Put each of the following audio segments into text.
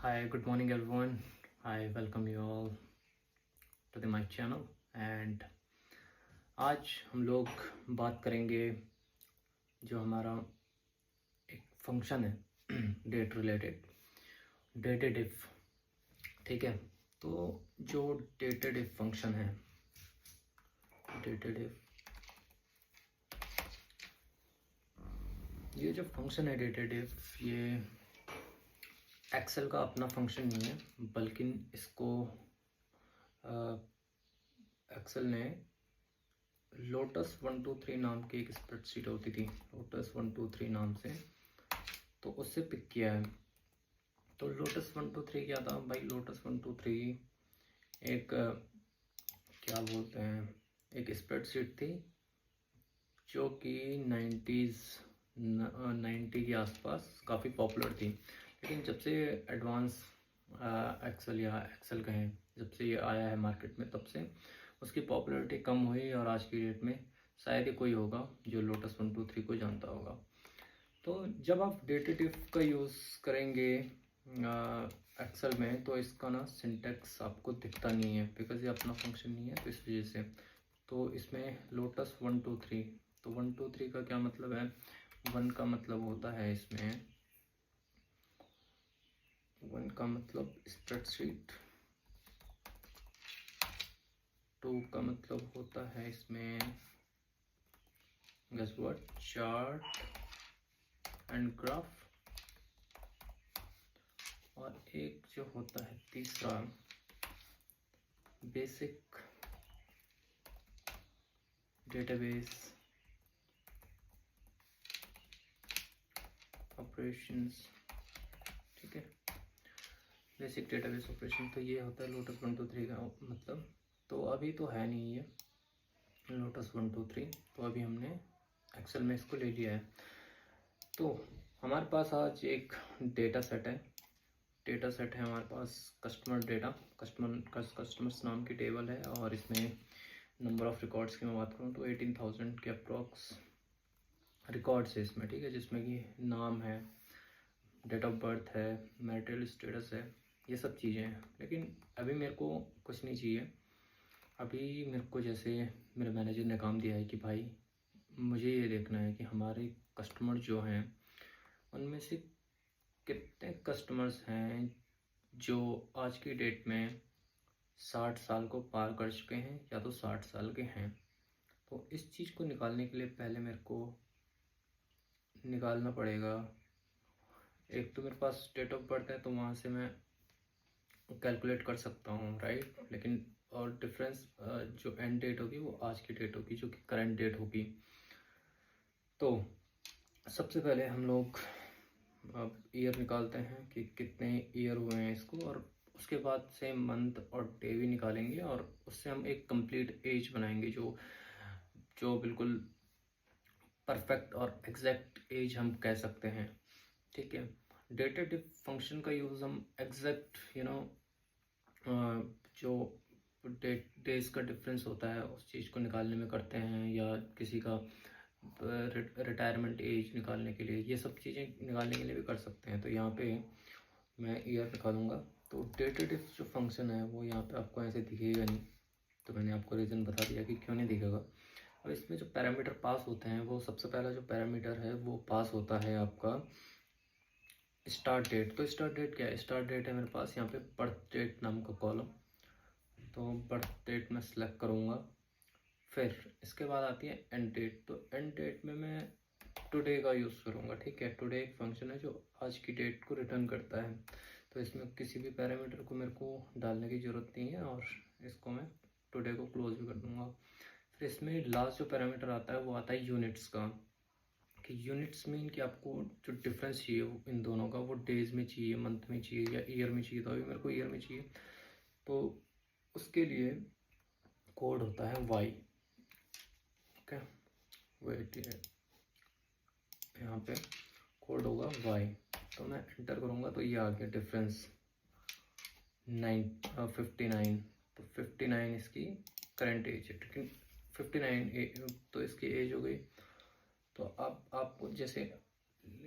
Hi, good morning everyone. I welcome you all to the my channel and आज हम लोग बात करेंगे जो हमारा एक फंक्शन है डेट रिलेटेड डेटेड इफ। ठीक है, तो जो डेटेड इफ फंक्शन है, डेटेड इफ, ये जो फंक्शन है डेटेड इफ, ये एक्सेल का अपना फंक्शन नहीं है, बल्कि इसको एक्सेल ने लोटस 123 नाम की एक स्प्रेडशीट होती थी, लोटस 123 नाम से, तो उससे पिक किया है। तो लोटस 123 क्या था भाई? लोटस 123 एक क्या बोलते हैं, एक स्प्रेडशीट थी जो कि 90 के आसपास काफ़ी पॉपुलर थी। लेकिन जब से एडवांस एक्सेल या एक्सेल कहें, जब से ये आया है मार्केट में, तब से उसकी पॉपुलैरिटी कम हुई और आज की डेट में शायद ही कोई होगा जो लोटस 123 को जानता होगा। तो जब आप डेटेड इफ का यूज़ करेंगे एक्सेल में, तो इसका ना सिंटेक्स आपको दिखता नहीं है, बिकॉज ये अपना फंक्शन नहीं है, तो इस वजह से। तो इसमें लोटस 123, तो 123 का क्या मतलब है? 1 का मतलब होता है इसमें, 1 का मतलब स्प्रेडशीट, 2 का मतलब होता है इसमें guess what, chart and graph, और एक जो होता है तीसरा बेसिक डेटाबेस ऑपरेशंस। ठीक है, बेसिक डेटाबेस ऑपरेशन, तो ये होता है लोटस 123 का मतलब। तो अभी तो है नहीं ये लोटस 123, तो अभी हमने एक्सेल में इसको ले लिया है। तो हमारे पास आज एक डेटा सेट है, डेटा सेट है हमारे पास, कस्टमर डेटा, कस्टमर्स नाम की टेबल है, और इसमें नंबर ऑफ़ रिकॉर्ड्स की मैं बात करूँ तो 18,000 के अप्रॉक्स रिकॉर्ड्स है इसमें। ठीक है, जिसमें कि नाम है, डेट ऑफ बर्थ है, मैरिटल स्टेटस है, ये सब चीज़ें हैं। लेकिन अभी मेरे को कुछ नहीं चाहिए। अभी मेरे को, जैसे मेरे मैनेजर ने काम दिया है कि भाई मुझे ये देखना है कि हमारे कस्टमर जो हैं उनमें से कितने कस्टमर्स हैं जो आज की डेट में 60 साल को पार कर चुके हैं या तो 60 साल के हैं। तो इस चीज़ को निकालने के लिए पहले मेरे को निकालना पड़ेगा, एक तो मेरे पास डेट ऑफ बर्थ है तो वहाँ से मैं कैलकुलेट कर सकता हूँ, राइट। लेकिन और डिफरेंस जो एंड डेट होगी वो आज की डेट होगी, जो कि करंट डेट होगी। तो सबसे पहले हम लोग अब ईयर निकालते हैं कि कितने ईयर हुए हैं इसको, और उसके बाद से मंथ और डे भी निकालेंगे, और उससे हम एक कंप्लीट एज बनाएंगे जो जो बिल्कुल परफेक्ट और एग्जैक्ट एज हम कह सकते हैं। ठीक है, डेटेड फंक्शन का यूज़ हम एग्जैक्ट जो डेज का डिफरेंस होता है उस चीज़ को निकालने में करते हैं, या किसी का रिटायरमेंट एज निकालने के लिए, ये सब चीज़ें निकालने के लिए भी कर सकते हैं। तो यहाँ पे मैं ईयर निकालूंगा। तो डेटेड जो फंक्शन है वो यहाँ पे आपको ऐसे दिखेगा नहीं, तो मैंने आपको रीज़न बता दिया कि क्यों नहीं दिखेगा। अब इसमें जो पैरामीटर पास होते हैं, वो सबसे पहला जो पैरामीटर है वो पास होता है आपका स्टार्ट डेट। तो स्टार्ट डेट क्या है? स्टार्ट डेट है मेरे पास यहाँ पे बर्थ डेट नाम का कॉलम, तो बर्थ डेट मैं सिलेक्ट करूँगा। फिर इसके बाद आती है एंड डेट, तो एंड डेट में मैं टुडे का यूज़ करूँगा। ठीक है, टुडे एक फंक्शन है जो आज की डेट को रिटर्न करता है, तो इसमें किसी भी पैरामीटर को मेरे को डालने की ज़रूरत नहीं है, और इसको मैं टुडे को क्लोज भी कर दूँगा। फिर इसमें लास्ट जो पैरामीटर आता है वो आता है यूनिट्स का, कि यूनिट्स में कि आपको जो डिफरेंस चाहिए इन दोनों का, वो डेज में चाहिए, मंथ में चाहिए, या ईयर में चाहिए। तो अभी मेरे को ईयर में चाहिए, तो उसके लिए कोड होता है वाई। ओके, वेट, यहाँ पे कोड होगा वाई, तो मैं एंटर करूँगा तो ये आ गया डिफरेंस 59। तो 59 इसकी करंट एज है, लेकिन 59 तो इसकी एज हो गई। तो अब आपको जैसे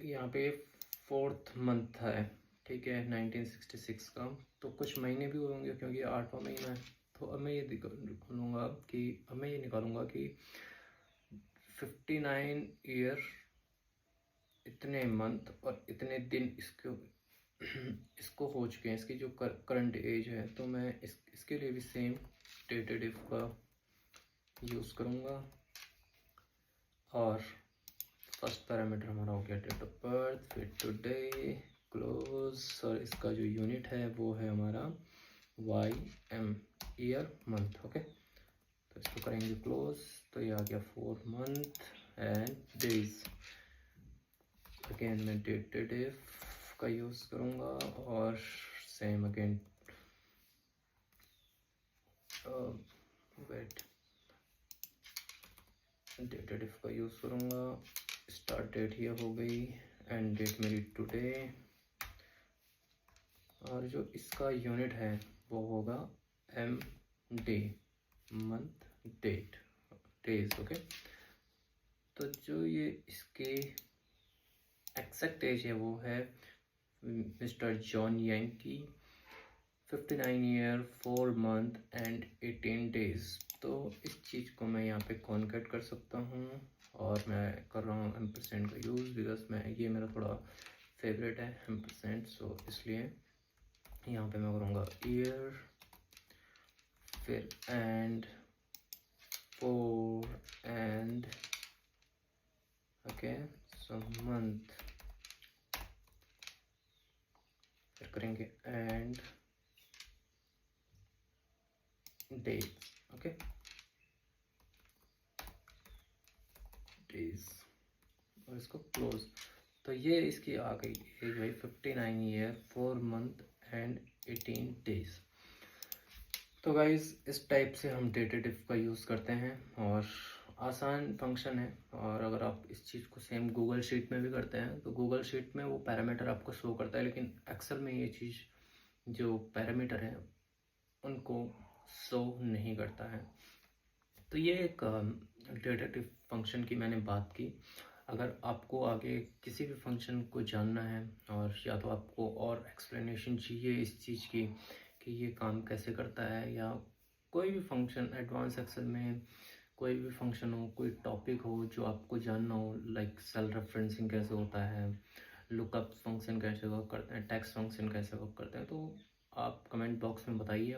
यहाँ पे 4th मंथ है, ठीक है, 1966 का। तो कुछ महीने भी होंगे क्योंकि 8वां महीना है। तो अब मैं ये निकालूंगा कि 59 ईयर, इतने मंथ और इतने दिन इसको हो चुके हैं, इसकी जो करंट एज है। तो मैं इसके लिए भी सेम डेटेड इफ का यूज़ करूँगा। और फर्स्ट पैरामीटर हमारा हो गया डेट ऑफ बर्थ, फिर टुडे, क्लोज, और इसका जो यूनिट है वो है हमारा YM, ईयर मंथ। ओके, तो इसको करेंगे क्लोज। तो ये आ गया 4 मंथ एंड डेज। अगेन मैं डेटेड इफ का यूज़ करूँगा और same again wait, dated if का यूज़ करूँगा। स्टार्ट डेट ये हो गई, एंड डेट मेरी टुडे, और जो इसका यूनिट है वो होगा MD, month, date, days. Okay, तो जो ये इसकी एक्सैक्ट एज है वो है मिस्टर जॉन यांग की 59 ईयर 4 मंथ एंड 18 डेज। तो इस चीज़ को मैं यहाँ पे कॉन्केट कर सकता हूँ, और मैं कर रहा हूँ M% का यूज़, बिकॉज ये मेरा थोड़ा फेवरेट है M%। सो इसलिए यहाँ पे मैं करूँगा ईयर, फिर and 4 and okay, so month, फिर करेंगे एंड डेज। ओके, डेज, और इसको क्लोज। तो ये इसकी आ गई एज भाई 59 ईयर 4 मंथ एंड 18 डेज। तो गाइज इस टाइप से हम डेटेड इफ का यूज़ करते हैं, और आसान फंक्शन है। और अगर आप इस चीज़ को सेम गूगल शीट में भी करते हैं तो गूगल शीट में वो पैरामीटर आपको शो करता है, लेकिन एक्सेल में ये चीज़ जो पैरामीटर है उनको शो नहीं करता है। तो ये एक डेटेड फंक्शन की मैंने बात की। अगर आपको आगे किसी भी फंक्शन को जानना है, और या तो आपको और एक्सप्लेनेशन चाहिए इस चीज़ की कि ये काम कैसे करता है, या कोई भी फंक्शन एडवांस एक्सेल में कोई भी फंक्शन हो, कोई टॉपिक हो जो आपको जानना हो, लाइक सेल रेफरेंसिंग कैसे होता है, लुकअप फंक्शन कैसे वर्क करते हैं, टेक्स्ट फंक्शन कैसे वर्क करते हैं, तो आप कमेंट बॉक्स में बताइए।